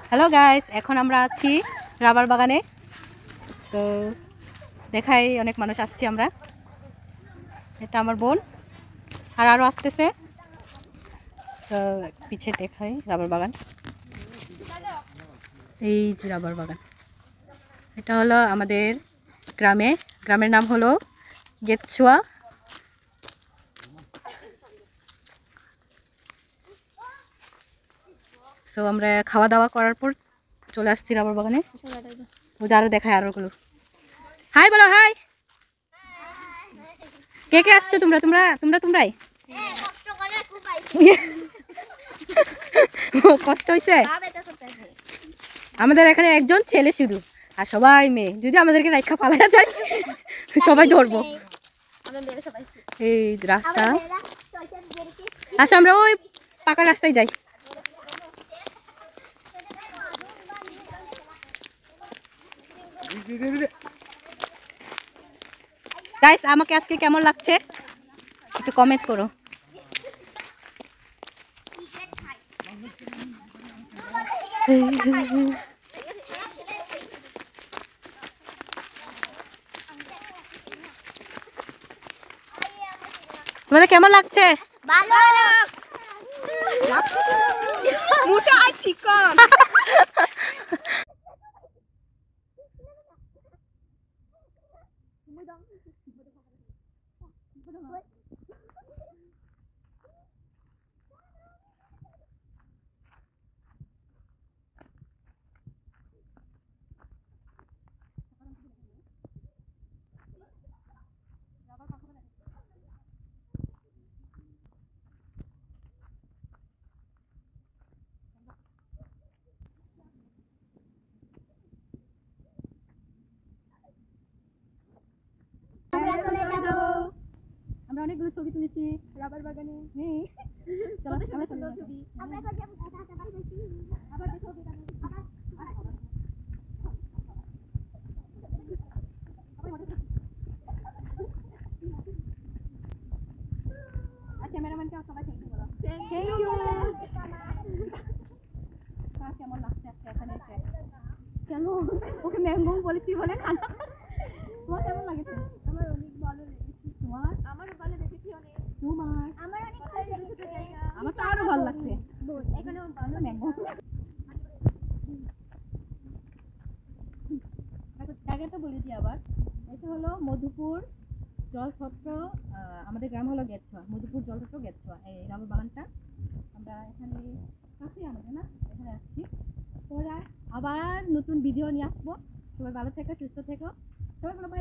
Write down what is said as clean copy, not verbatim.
Hello guys, এখন আমরা আছি রাবার বাগানে। তো দেখাই অনেক মানুষ আসছি আমরা। এটা আমার বোন আর আরও আসতেছে। তো পিছে দেখাই রাবার বাগান, এই যে রাবার বাগান। এটা হলো আমাদের গ্রামের নাম হলো গেতছুয়া। তো আমরা খাওয়া দাওয়া করার পর চলে আসছি রাবার বাগানে। ও আরও দেখায় আরোগুলো। হাই বলো, হাই। কে কে আসছো তোমরা? তোমরাই কষ্ট হয়েছে। আমাদের এখানে একজন ছেলে শুধু, আর সবাই মেয়ে। যদি আমাদেরকে রাখা পালায়া যায় সবাই ধরবো। এই রাস্তা, আচ্ছা আমরা ওই পাকা রাস্তায় যাই। গাইস, আমাকে আজকে কেমন লাগছে একটু কমেন্ট করো। তোমাদের কেমন লাগছে? ভালো। মোটা আর চিকন। আমরা অনেকগুলো ছবি তুলেছি রাবার বাগানে। ক্যামেরাম্যানকে সবাই থ্যাংক ইউ বলো। Thank you. কেমন লাগছে আজকে এখানে এসে? কেন ওকে ম্যাঙ্গো বলেছি বলে খানা। তোমার কেমন লাগছে? আমার অনেক ভালো লেগেছে। তোমার? আমারও ভালো লেগেছে অনেক। তোমার? আমার অনেক ভালো লেগেছে জায়গা। আমার তো আরো ভালো লাগছে। এখানেও ভালো ম্যাঙ্গো। আগে তো বলে দিই আবার, এটা হলো মধুপুর জলছত্র। আমাদের গ্রাম হলো গেতছুয়া, মধুপুর জলছত্র গেতছুয়া। এই রাবার বাগানটা আমরা এখানে কাছে আমাদের না, এখানে আসছি। তোরা আবার নতুন ভিডিও নিয়ে আসবো। সবাই ভালো থেকো, সুস্থ থেকো। সবাই ভালো।